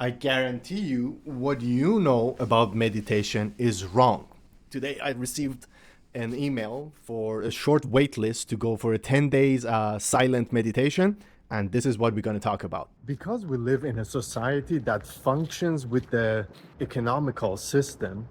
I guarantee you what you know about meditation is wrong. Today I received an email for a short wait list to go for a 10 days silent meditation, and this is what we're going to talk about. Because we live in a society that functions with the economical system,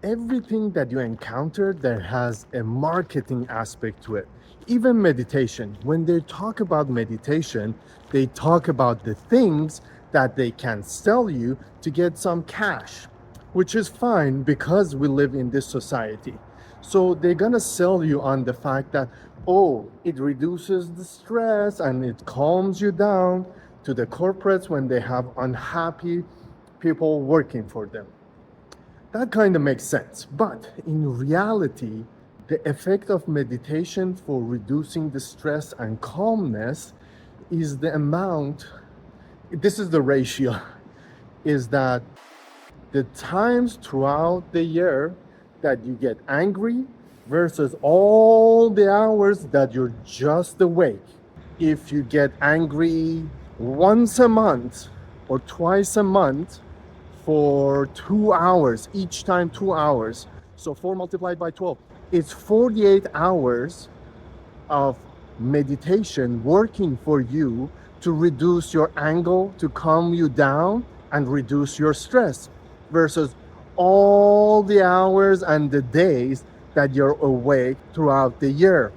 everything that you encounter there has a marketing aspect to it. Even meditation, when they talk about meditation, they talk about the things that they can sell you to get some cash, which is fine because we live in this society. So they're gonna sell you on the fact that, oh, it reduces the stress and it calms you down, to the corporates when they have unhappy people working for them. That kind of makes sense. But in reality, the effect of meditation for reducing the stress and calmness is the amount, this is the ratio, is that the times throughout the year that you get angry versus all the hours that you're just awake. If you get angry once a month or twice a month, for 2 hours, each time 2 hours. So 4 multiplied by 12. It's 48 hours of meditation working for you to reduce your anger, to calm you down, and reduce your stress, versus all the hours and the days that you're awake throughout the year.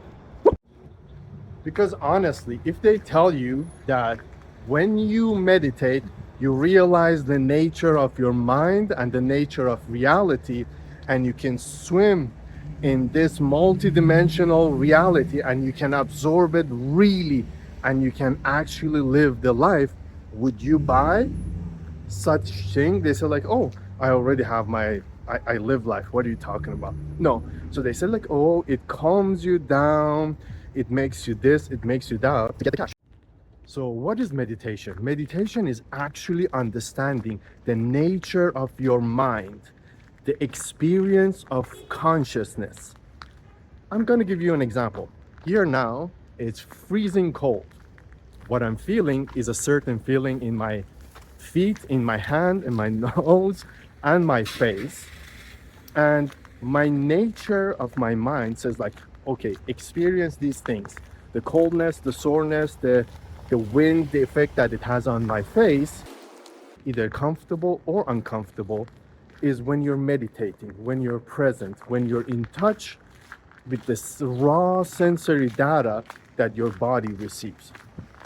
Because honestly, if they tell you that when you meditate, you realize the nature of your mind and the nature of reality, and you can swim in this multidimensional reality and you can absorb it really, and you can actually live the life, would you buy such thing? They say like, oh, I already have I live life. What are you talking about? No. So they said like, oh, it calms you down, it makes you this, it makes you that to get the cash. So what is meditation? Meditation is actually understanding the nature of your mind, the experience of consciousness. I'm going to give you an example. Here now, it's freezing cold. What I'm feeling is a certain feeling in my feet, in my hand, in my nose, and my face. And my nature of my mind says like, okay, experience these things. The coldness, the soreness, the wind, the effect that it has on my face, either comfortable or uncomfortable, is when you're meditating, when you're present, when you're in touch with this raw sensory data that your body receives.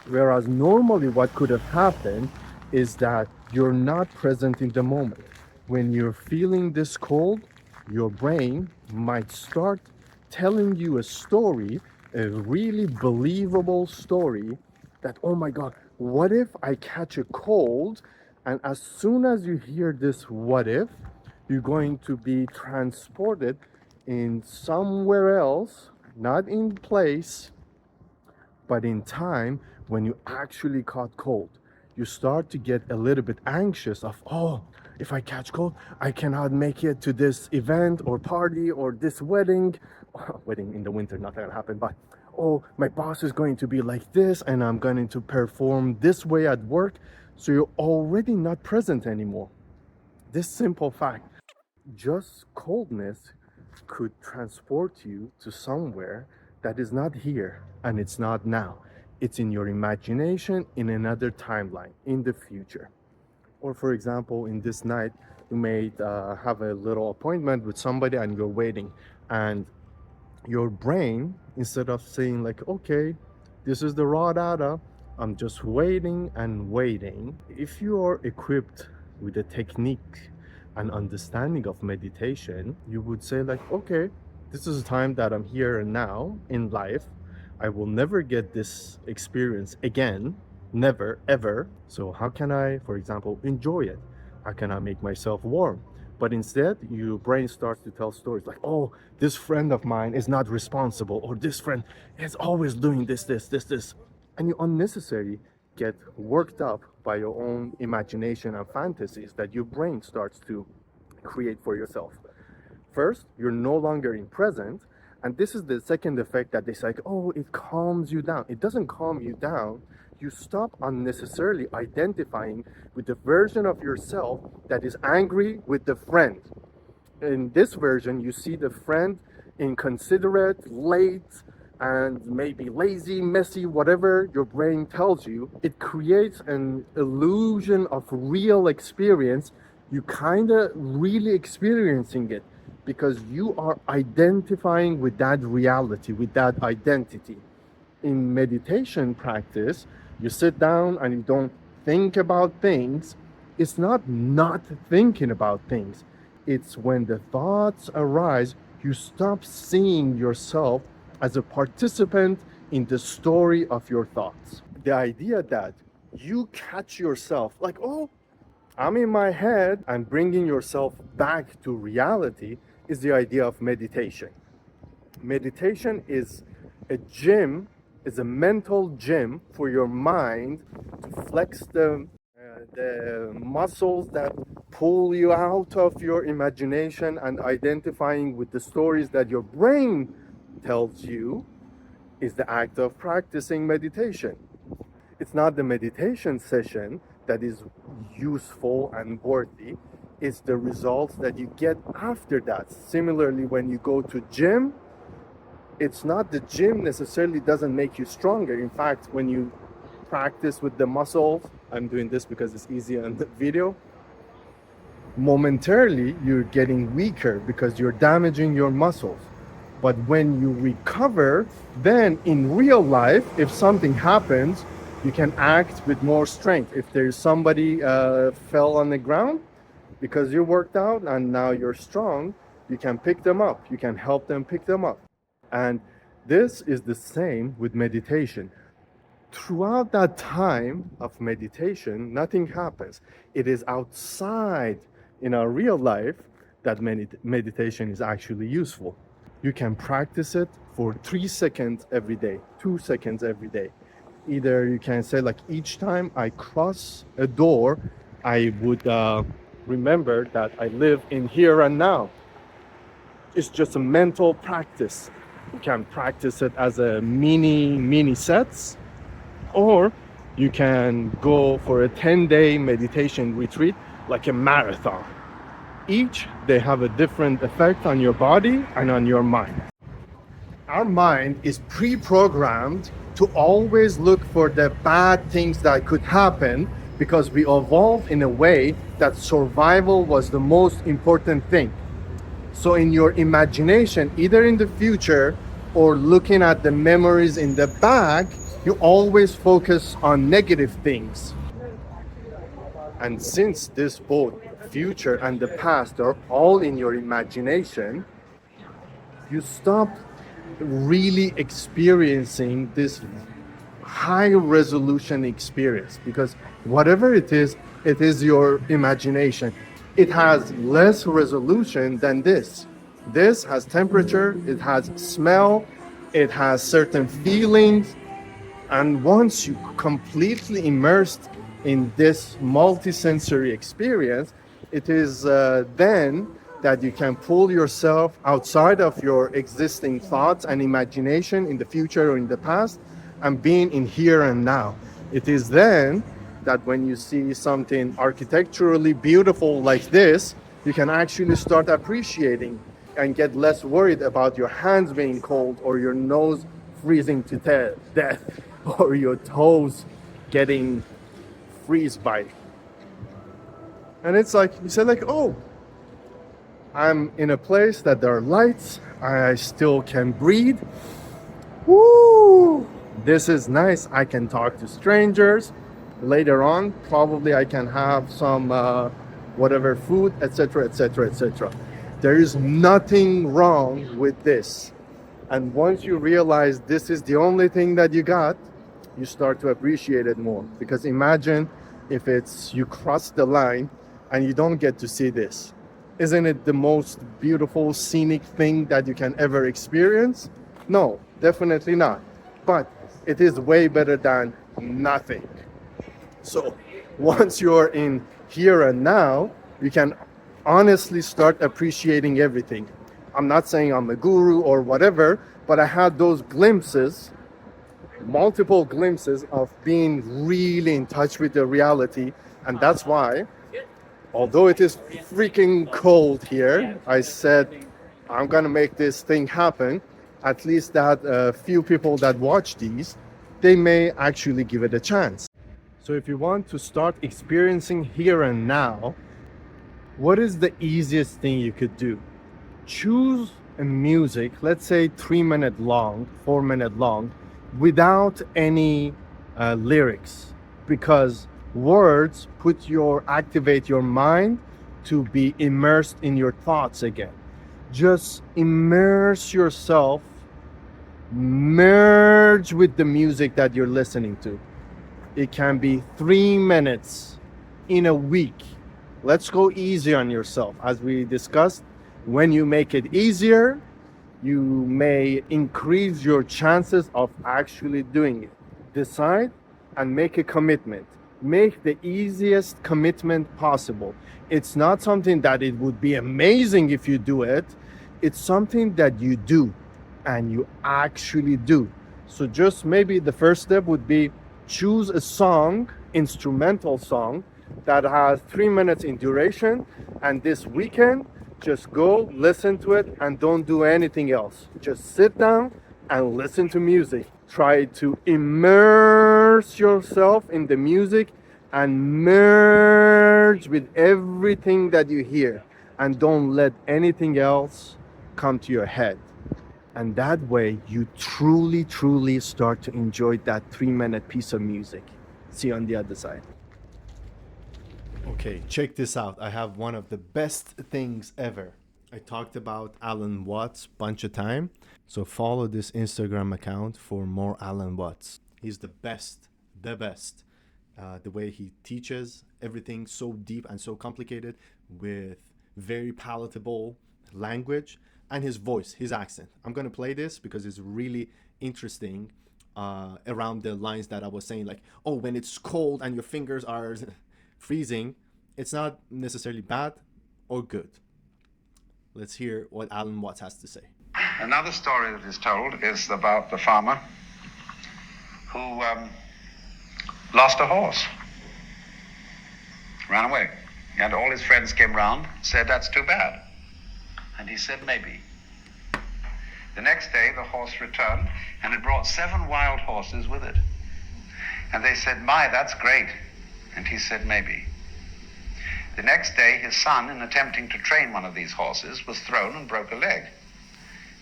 Whereas normally what could have happened is that you're not present in the moment. When you're feeling this cold, your brain might start telling you a story, a really believable story, that, oh my God, what if I catch a cold? And as soon as you hear this what if, you're going to be transported in somewhere else, not in place, but in time, when you actually caught cold. You start to get a little bit anxious of, oh, if I catch cold, I cannot make it to this event or party or this wedding. Wedding in the winter, not gonna happen, but oh, my boss is going to be like this and I'm going to perform this way at work. So you're already not present anymore. This simple fact, just coldness, could transport you to somewhere that is not here and it's not now. It's in your imagination, in another timeline, in the future. Or for example, in this night, you may have a little appointment with somebody and you're waiting, and your brain, instead of saying like, okay, this is the raw data, I'm just waiting and waiting. If you are equipped with a technique and understanding of meditation, you would say like, okay, this is a time that I'm here and now in life. I will never get this experience again, never ever. So how can I, for example, enjoy it? How can I make myself warm? But instead, your brain starts to tell stories like, oh, this friend of mine is not responsible, or this friend is always doing this. And you unnecessarily get worked up by your own imagination and fantasies that your brain starts to create for yourself. First, you're no longer in present. And this is the second effect that they say, oh, it calms you down. It doesn't calm you down. You stop unnecessarily identifying with the version of yourself that is angry with the friend. In this version, you see the friend inconsiderate, late, and maybe lazy, messy, whatever your brain tells you. It creates an illusion of real experience. You kind of really experiencing it because you are identifying with that reality, with that identity. In meditation practice, you sit down and you don't think about things. It's not thinking about things. It's when the thoughts arise, you stop seeing yourself as a participant in the story of your thoughts. The idea that you catch yourself like, oh, I'm in my head, and bringing yourself back to reality is the idea of meditation. Meditation is a gym, is a mental gym for your mind to flex the muscles that pull you out of your imagination and identifying with the stories that your brain tells you is the act of practicing meditation. It's not the meditation session that is useful and worthy, it's the results that you get after that. Similarly, when you go to gym, it's not the gym necessarily doesn't make you stronger. In fact, when you practice with the muscles, I'm doing this because it's easy on the video, momentarily you're getting weaker because you're damaging your muscles. But when you recover, then in real life, if something happens, you can act with more strength. If there's somebody fell on the ground because you worked out and now you're strong, you can pick them up. You can help them pick them up. And this is the same with meditation. Throughout that time of meditation, nothing happens. It is outside in our real life that meditation is actually useful. You can practice it for 3 seconds every day, 2 seconds every day. Either you can say like each time I cross a door, I would remember that I live in here and now. It's just a mental practice. You can practice it as a mini sets, or you can go for a 10-day meditation retreat like a marathon. Each, they have a different effect on your body and on your mind. Our mind is pre-programmed to always look for the bad things that could happen because we evolved in a way that survival was the most important thing. So in your imagination, either in the future or looking at the memories in the back, you always focus on negative things. And since this both future and the past are all in your imagination, you stop really experiencing this high resolution experience, because whatever it is your imagination. It has less resolution than this. This has temperature, it has smell, it has certain feelings, and once you completely immersed in this multisensory experience, it is then that you can pull yourself outside of your existing thoughts and imagination in the future or in the past and being in here and now. It is then that when you see something architecturally beautiful like this, you can actually start appreciating and get less worried about your hands being cold or your nose freezing to death or your toes getting freeze bite. And it's like, you say like, oh, I'm in a place that there are lights, I still can breathe. Woo! This is nice. I can talk to strangers. Later on, probably I can have some whatever food, etc., etc., etc. There is nothing wrong with this. And once you realize this is the only thing that you got, you start to appreciate it more. Because imagine if it's you cross the line and you don't get to see this. Isn't it the most beautiful scenic thing that you can ever experience? No, definitely not. But it is way better than nothing. So once you're in here and now, you can honestly start appreciating everything. I'm not saying I'm a guru or whatever, but I had those glimpses multiple glimpses of being really in touch with the reality. And that's why, although it is freaking cold here, I said I'm gonna make this thing happen. At least that few people that watch these, they may actually give it a chance. So if you want to start experiencing here and now, what is the easiest thing you could do? Choose a music, let's say 3 minute long, 4 minute long, without any lyrics, because words activate your mind to be immersed in your thoughts again. Just immerse yourself, merge with the music that you're listening to. It can be 3 minutes in a week. Let's go easy on yourself. As we discussed, when you make it easier, you may increase your chances of actually doing it. Decide and make a commitment. Make the easiest commitment possible. It's not something that it would be amazing if you do it. It's something that you do and you actually do. So just maybe the first step would be choose a song, instrumental song, that has 3 minutes in duration, and this weekend just go listen to it and don't do anything else. Just sit down and listen to music. Try to immerse yourself in the music and merge with everything that you hear, and don't let anything else come to your head. And that way you truly start to enjoy that 3 minute piece of music. See you on the other side. Okay, check this out. I have one of the best things ever. I talked about Alan Watts bunch of time. So follow this Instagram account for more Alan Watts. He's the best. The way he teaches everything so deep and so complicated with very palatable language, and his voice, his accent. I'm going to play this because it's really interesting around the lines that I was saying, like, oh, when it's cold and your fingers are freezing, it's not necessarily bad or good. Let's hear what Alan Watts has to say. Another story that is told is about the farmer who lost a horse, ran away, and all his friends came round, said, that's too bad. And he said, maybe. The next day, the horse returned, and it brought 7 wild horses with it. And they said, my, that's great. And he said, maybe. The next day, his son, in attempting to train one of these horses, was thrown and broke a leg.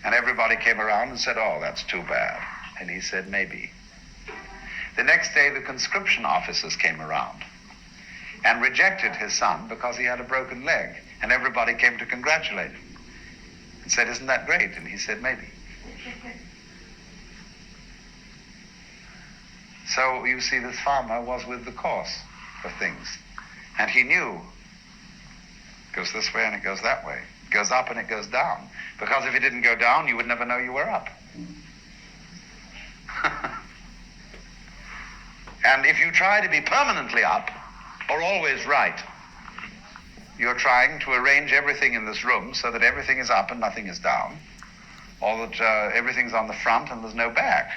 And everybody came around and said, oh, that's too bad. And he said, maybe. The next day, the conscription officers came around and rejected his son because he had a broken leg. And everybody came to congratulate him and said, isn't that great? And he said, maybe. So you see, this farmer was with the course of things. And he knew it goes this way and it goes that way. It goes up and it goes down. Because if it didn't go down, you would never know you were up. And if you try to be permanently up or always right, you're trying to arrange everything in this room so that everything is up and nothing is down, or that everything's on the front and there's no back.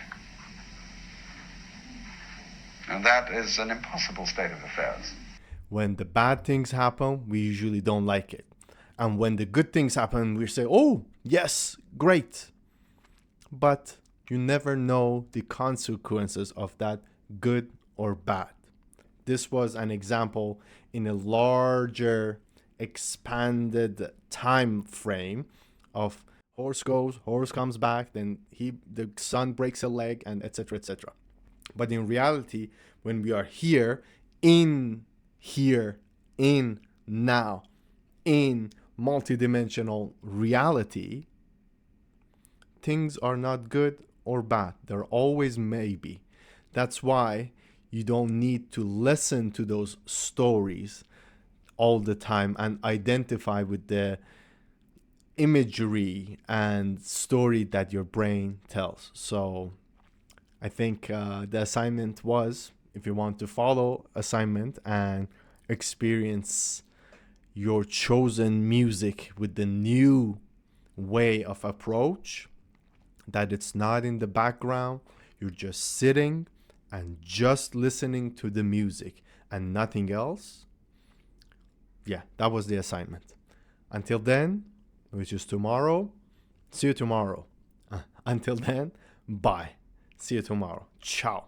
And that is an impossible state of affairs. When the bad things happen, we usually don't like it. And when the good things happen, we say, oh, yes, great. But you never know the consequences of that, good or bad. This was an example in a larger, expanded time frame of horse goes, horse comes back, then the son breaks a leg, and etc., etc. But in reality, when we are here, in now, in multidimensional reality, things are not good or bad. They're always maybe. That's why you don't need to listen to those stories all the time and identify with the imagery and story that your brain tells. So I think the assignment was, if you want to follow assignment and experience your chosen music with the new way of approach, that it's not in the background, You're just sitting and just listening to the music and nothing else. Yeah, that was the assignment. Until then, which is tomorrow, see you tomorrow. Until then, bye. See you tomorrow. Ciao.